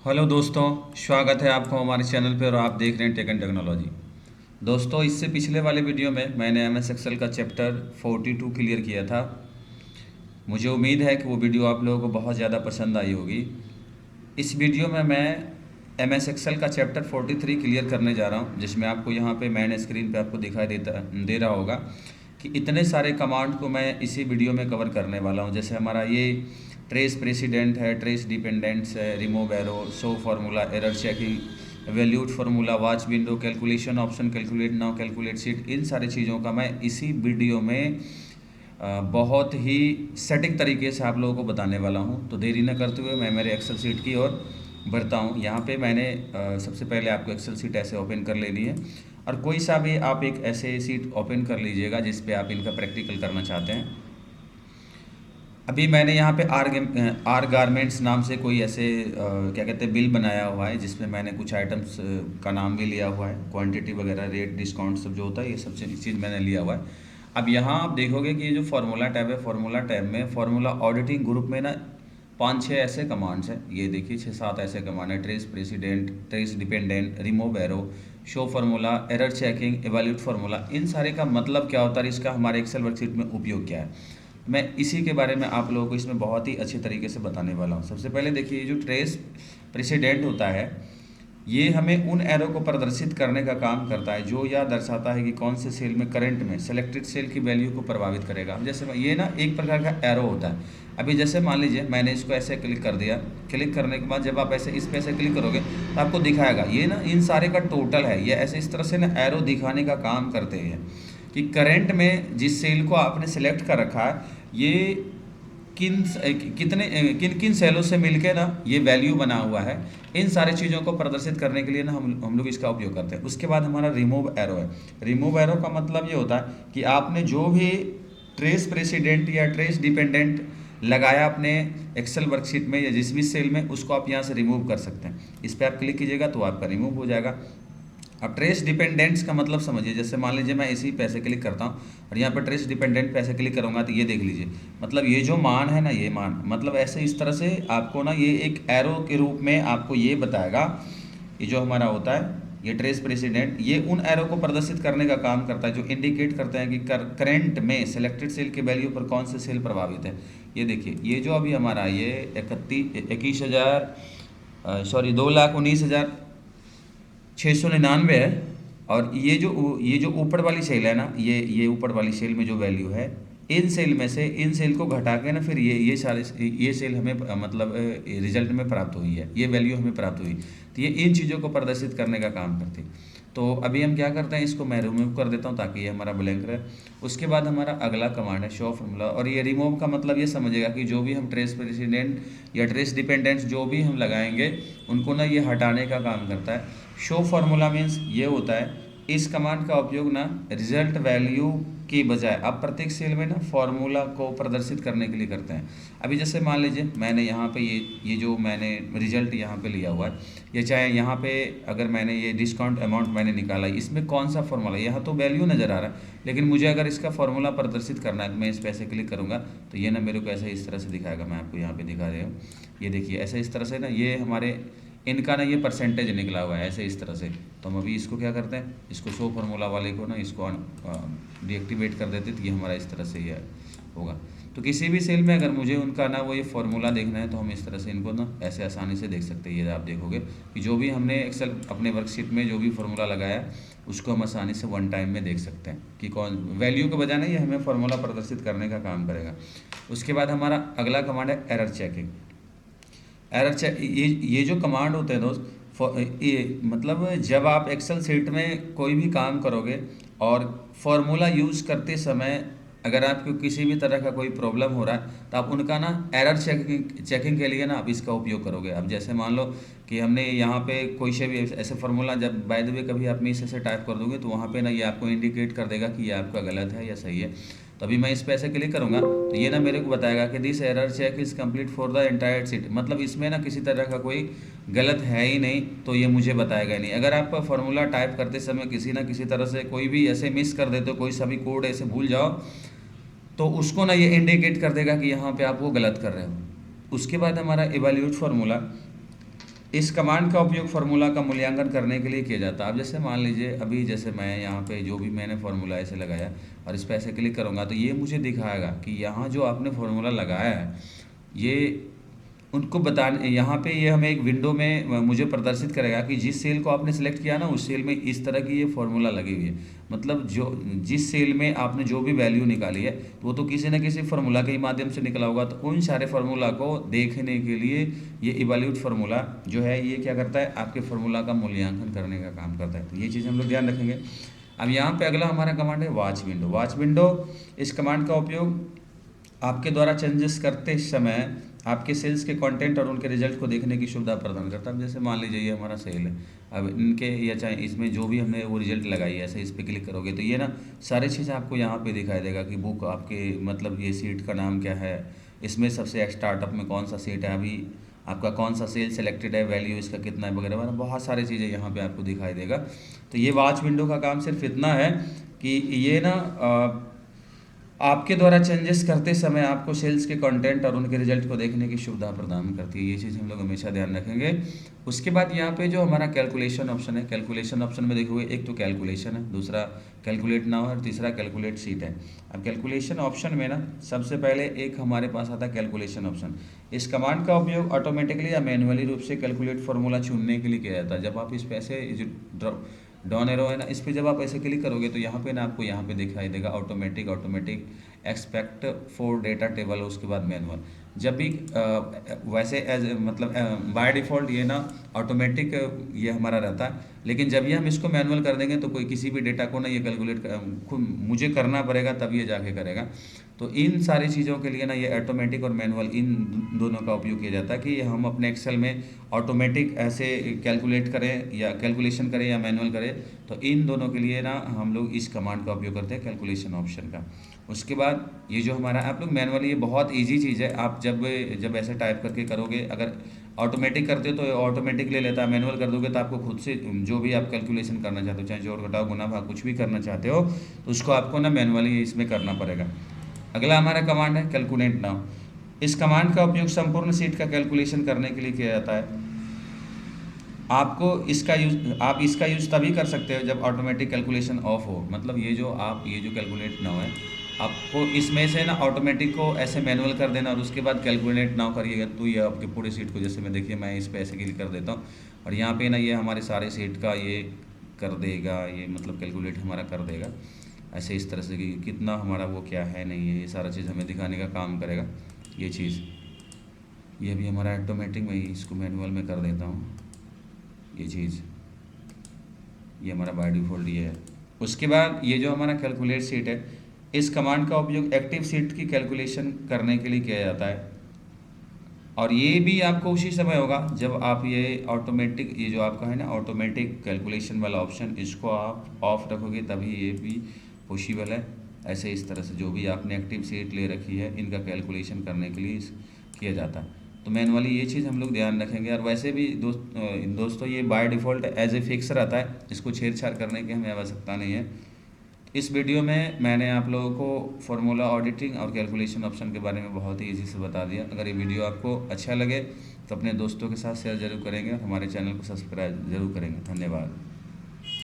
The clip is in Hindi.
हेलो दोस्तों, स्वागत है आपको हमारे चैनल पे और आप देख रहे हैं टेक एंड टेक्नोलॉजी। दोस्तों, इससे पिछले वाले वीडियो में मैंने एम एस एक्सेल का चैप्टर 42 क्लियर किया था। मुझे उम्मीद है कि वो वीडियो आप लोगों को बहुत ज़्यादा पसंद आई होगी। इस वीडियो में मैं एम एस एक्सेल का चैप्टर 43 क्लियर करने जा रहा हूँ, जिसमें आपको यहाँ पे मैंने स्क्रीन पे आपको दिखाई दे रहा होगा कि इतने सारे कमांड को मैं इसी वीडियो में कवर करने वाला हूँ। जैसे हमारा ये ट्रेस प्रेसिडेंट है, ट्रेस डिपेंडेंट्स है, remove arrow, show formula, error checking, valued formula, watch window, calculation option, calculate now, calculate sheet, इन सारी चीज़ों का मैं इसी वीडियो में बहुत ही सेटिंग तरीके से आप लोगों को बताने वाला हूं। तो देरी न करते हुए मैं मेरे एक्सेल सीट की ओर बढ़ता हूं। यहाँ पे मैंने सबसे पहले आपको एक्सेल सीट ऐसे ओपन कर लेनी है और कोई सा भी आप एक ऐसे सीट ओपन कर लीजिएगा जिस पे आप इनका प्रैक्टिकल करना चाहते हैं। अभी मैंने यहाँ पे आर गारमेंट्स नाम से कोई ऐसे क्या कहते हैं बिल बनाया हुआ है, जिसमें मैंने कुछ आइटम्स का नाम भी लिया हुआ है, क्वांटिटी वगैरह, रेट, डिस्काउंट सब जो होता है ये सब चीज़ मैंने लिया हुआ है। अब यहाँ आप देखोगे कि ये जो फार्मूला टैब है, फार्मूला टैब में फार्मूला ऑडिटिंग ग्रुप में ना 5-6 ऐसे कमांड्स हैं। ये देखिए 6-7 ऐसे कमांड है। Trace precedent, trace dependent, remove arrow, show formula, error checking, evaluate formula, इन सारे का मतलब क्या होता है, इसका हमारे एक्सेल वर्कशीट में उपयोग क्या है, मैं इसी के बारे में आप लोगों को इसमें बहुत ही अच्छे तरीके से बताने वाला हूँ। सबसे पहले देखिए, जो ट्रेस प्रेसिडेंट होता है ये हमें उन एरो को प्रदर्शित करने का काम करता है जो यह दर्शाता है कि कौन से सेल में करंट में सेलेक्टेड सेल की वैल्यू को प्रभावित करेगा। जैसे ये ना एक प्रकार का एरो होता है। अभी जैसे मान लीजिए मैंने इसको ऐसे क्लिक कर दिया। क्लिक करने के बाद जब आप ऐसे इस पे ऐसे क्लिक करोगे तो आपको दिखाएगा ये ना इन सारे का टोटल है। ये ऐसे इस तरह से ना एरो दिखाने का काम करते हैं कि करंट में जिस सेल को आपने सेलेक्ट कर रखा है ये किन कितने किन किन सेलों से मिलके ना ये वैल्यू बना हुआ है। इन सारी चीज़ों को प्रदर्शित करने के लिए ना हम लोग इसका उपयोग करते हैं। उसके बाद हमारा रिमूव एरो है। रिमूव एरो का मतलब ये होता है कि आपने जो भी ट्रेस प्रेसिडेंट या ट्रेस डिपेंडेंट लगाया अपने एक्सेल वर्कशीट में या जिस भी सेल में, उसको आप यहाँ से रिमूव कर सकते हैं। इस पर आप क्लिक कीजिएगा तो आपका रिमूव हो जाएगा। अब ट्रेस डिपेंडेंट्स का मतलब समझिए। जैसे मान लीजिए मैं इसी पैसे क्लिक करता हूँ और यहाँ पर ट्रेस डिपेंडेंट पैसे क्लिक करूँगा तो ये देख लीजिए, मतलब ये जो मान है ना, ये मान मतलब ऐसे इस तरह से आपको ना ये एक एरो के रूप में आपको ये बताएगा। ये जो हमारा होता है ये ट्रेस प्रेसिडेंट, ये उन एरो को प्रदर्शित करने का काम करता है जो इंडिकेट करते हैं कि करंट में सेलेक्टेड सेल के वैल्यू पर कौन से सेल प्रभावित है। ये देखिए, ये जो अभी हमारा ये 2,19,699 है। और ये जो ऊपर वाली सेल है ना, ये ऊपर वाली सेल में जो वैल्यू है, इन सेल में से इन सेल को घटा के ना फिर ये सेल हमें मतलब रिजल्ट में प्राप्त हुई है, ये वैल्यू हमें प्राप्त हुई। तो ये इन चीज़ों को प्रदर्शित करने का काम करती है। तो अभी हम क्या करते हैं, इसको मैं रिमूव कर देता हूँ ताकि ये हमारा ब्लैंक रहे। उसके बाद हमारा अगला कमांड है शो फार्मूला। और ये रिमूव का मतलब ये समझेगा कि जो भी हम ट्रेस प्रेसिडेंट या ट्रेस डिपेंडेंट्स जो भी हम लगाएंगे उनको ना ये हटाने का काम करता है। शो फार्मूला मीन्स ये होता है, इस कमांड का उपयोग ना रिजल्ट वैल्यू की बजाय आप प्रत्येक सेल में ना फॉर्मूला को प्रदर्शित करने के लिए करते हैं। अभी जैसे मान लीजिए मैंने यहाँ पे ये जो मैंने रिजल्ट यहाँ पे लिया हुआ है, ये चाहे यहाँ पे अगर मैंने ये डिस्काउंट अमाउंट मैंने निकाला है, इसमें कौन सा फॉर्मूला, यहाँ तो वैल्यू नज़र आ रहा है लेकिन मुझे अगर इसका फॉर्मूला प्रदर्शित करना है तो मैं इस पर ऐसे क्लिक करूँगा तो ये ना मेरे को ऐसे इस तरह से दिखाएगा। मैं आपको यहाँ पर दिखा रहा हूँ, ये देखिए ऐसे इस तरह से ना ये हमारे इनका ना ये परसेंटेज निकला हुआ है ऐसे इस तरह से। तो हम अभी इसको क्या करते हैं, इसको शो फार्मूला वाले को ना इसको डीएक्टिवेट कर देते तो ये हमारा इस तरह से ये होगा। तो किसी भी सेल में अगर मुझे उनका ना वो ये फार्मूला देखना है तो हम इस तरह से इनको ना ऐसे आसानी से देख सकते हैं। ये आप देखोगे कि जो भी हमने एक्सेल अपने वर्कशीट में जो भी फार्मूला लगाया उसको हम आसानी से वन टाइम में देख सकते हैं कि कौन वैल्यू के बजाय ना ये हमें फार्मूला प्रदर्शित करने का काम करेगा। उसके बाद हमारा अगला कमांड है एरर चेकिंग। एरर चेक, ये जो कमांड होते हैं दोस्त, ये मतलब जब आप एक्सेल शीट में कोई भी काम करोगे और फॉर्मूला यूज़ करते समय अगर आपको किसी भी तरह का कोई प्रॉब्लम हो रहा है तो आप उनका ना एरर चेकिंग के लिए ना आप इसका उपयोग करोगे। अब जैसे मान लो कि हमने यहाँ पे कोई से भी ऐसे फार्मूला, जब बाय द वे कभी आप मिस ऐसे टाइप कर दोगे तो वहाँ पे ना ये आपको इंडिकेट कर देगा कि ये आपका गलत है या सही है। तो अभी मैं इस पे ऐसे क्लिक करूँगा तो ये ना मेरे को बताएगा कि this error check is complete for the entire sheet, मतलब इसमें ना किसी तरह का कोई गलत है ही नहीं, तो ये मुझे बताएगा ही नहीं। अगर आप फार्मूला टाइप करते समय किसी ना किसी तरह से कोई भी ऐसे मिस कर देते हो, कोई सा भी कोड ऐसे भूल जाओ तो उसको ना ये इंडिकेट कर देगा कि यहाँ पे आप वो गलत कर रहे हो। उसके बाद हमारा इवैल्यूएट फार्मूला। इस कमांड का उपयोग फार्मूला का मूल्यांकन करने के लिए किया जाता है। अब जैसे मान लीजिए अभी जैसे मैं यहाँ पे जो भी मैंने फार्मूला ऐसे लगाया और इस पर ऐसे क्लिक करूँगा तो ये मुझे दिखाएगा कि यहाँ जो आपने फार्मूला लगाया है ये उनको बताने, यहाँ पे ये हमें एक विंडो में मुझे प्रदर्शित करेगा कि जिस सेल को आपने सेलेक्ट किया ना उस सेल में इस तरह की ये फार्मूला लगी हुई है। मतलब जो जिस सेल में आपने जो भी वैल्यू निकाली है वो तो किसी न किसी फार्मूला के ही माध्यम से निकला होगा। तो उन सारे फार्मूला को देखने के लिए ये इवैल्यूएट फार्मूला जो है ये क्या करता है, आपके फार्मूला का मूल्यांकन करने का काम करता है। तो ये चीज़ हम लोग ध्यान रखेंगे। अब यहाँ पे अगला हमारा कमांड है वॉच विंडो। वॉच विंडो इस कमांड का उपयोग आपके द्वारा चेंजेस करते समय आपके सेल्स के कंटेंट और उनके रिजल्ट को देखने की सुविधा प्रदान करता है। जैसे मान लीजिए ये हमारा सेल है, अब इनके या चाहे इसमें जो भी हमने वो रिजल्ट लगाई है ऐसे इस पर क्लिक करोगे तो ये ना सारी चीज़ें आपको यहाँ पे दिखाई देगा कि बुक आपके मतलब ये सीट का नाम क्या है, इसमें सबसे स्टार्टअप में कौन सा सीट है, अभी आपका कौन सा सेल सेलेक्टेड है, वैल्यू इसका कितना है वगैरह वगैरह बहुत सारी चीज़ें यहाँ पे आपको दिखाई देगा। तो ये वॉच विंडो का काम सिर्फ इतना है कि ये ना आपके द्वारा चेंजेस करते समय आपको सेल्स के कंटेंट और उनके रिजल्ट को देखने की सुविधा प्रदान करती है। ये चीज़ हम लोग हमेशा ध्यान रखेंगे। उसके बाद यहाँ पे जो हमारा कैलकुलेशन ऑप्शन है, कैलकुलेशन ऑप्शन में देखोगे एक तो कैलकुलेशन है, दूसरा कैलकुलेट नाउ है और तीसरा कैलकुलेट शीट है। अब कैलकुलेशन ऑप्शन में ना सबसे पहले एक हमारे पास आता है कैलकुलेशन ऑप्शन। इस कमांड का उपयोग ऑटोमेटिकली या मैन्युअली रूप से कैलकुलेट फार्मूला चुनने के लिए किया जाता है। जब आप इस पे ऐसे डाउन एरो है ना, इस पर जब आप ऐसे क्लिक करोगे तो यहाँ पे ना आपको यहाँ पे दिखाई देगा automatic expect for data table, उसके बाद मैनुअल। जब भी वैसे एज मतलब बाय डिफ़ॉल्ट ये ना ऑटोमेटिक ये हमारा रहता है, लेकिन जब ये हम इसको मैनुअल कर देंगे तो कोई किसी भी डेटा को ना ये कैलकुलेट खुद मुझे करना पड़ेगा तब ये जाके करेगा। तो इन सारी चीज़ों के लिए ना ये ऑटोमेटिक और मैनुअल इन दोनों का उपयोग किया जाता है कि हम अपने एक्सेल में ऑटोमेटिक ऐसे कैलकुलेट करें या कैलकुलेशन करें या मैनुअल करें। तो इन दोनों के लिए ना हम लोग इस कमांड का उपयोग करते हैं कैलकुलेशन ऑप्शन का। उसके बाद ये जो हमारा आप लोग मैनुअली, ये बहुत ईजी चीज़ है। आप जब ऐसे टाइप करके करोगे, अगर ऑटोमेटिक करते हो तो ऑटोमेटिक ले लेता है, मैनुअल कर दोगे तो आपको खुद से जो भी आप कैलकुलेशन करना चाहते हो, चाहे जोड़ घटाव गुना भाग कुछ भी करना चाहते हो तो उसको आपको ना मैनुअली इसमें करना पड़ेगा। अगला हमारा कमांड है कैलकुलेट नाउ। इस कमांड का उपयोग संपूर्ण सीट का कैलकुलेशन करने के लिए किया जाता है। आप इसका यूज़ तभी कर सकते हो जब ऑटोमेटिक कैलकुलेशन ऑफ हो। मतलब ये जो कैलकुलेट नाउ है, आपको इसमें से ना ऑटोमेटिक को ऐसे मैनुअल कर देना और उसके बाद कैलकुलेट नाउ करिएगा तो ये आपके पूरे सीट को, जैसे मैं देखिए मैं इस पे ऐसे क्लिक कर देता हूँ और यहाँ पे ना ये हमारे सारे सीट का ये कर देगा, ये मतलब कैलकुलेट हमारा कर देगा ऐसे इस तरह से कि कितना हमारा वो क्या है नहीं है, ये सारा चीज़ हमें दिखाने का काम करेगा। ये चीज़ ये भी हमारा ऑटोमेटिक में ही, इसको मैनुअल में कर देता हूँ। ये चीज़ ये हमारा बाय डिफ़ॉल्ट ये है। उसके बाद ये जो हमारा कैलकुलेट सीट है, इस कमांड का उपयोग एक्टिव सीट की कैलकुलेशन करने के लिए किया जाता है और ये भी आपको उसी समय होगा जब आप ये ऑटोमेटिक, ये जो आपका है ना ऑटोमेटिक कैलकुलेशन वाला ऑप्शन, इसको आप ऑफ रखोगे तभी ये भी पॉसिबल है। ऐसे इस तरह से जो भी आपने एक्टिव सीट ले रखी है इनका कैलकुलेशन करने के लिए किया जाता है। तो मैनुअली ये चीज़ हम लोग ध्यान रखेंगे। और वैसे भी दोस्तों ये by default as a fix रहता है, इसको छेड़छाड़ करने की हमें आवश्यकता नहीं है। इस वीडियो में मैंने आप लोगों को फार्मूला ऑडिटिंग और कैलकुलेशन ऑप्शन के बारे में बहुत ही ईजी से बता दिया। अगर ये वीडियो आपको अच्छा लगे तो अपने दोस्तों के साथ शेयर ज़रूर करेंगे और हमारे चैनल को सब्सक्राइब ज़रूर करेंगे। धन्यवाद।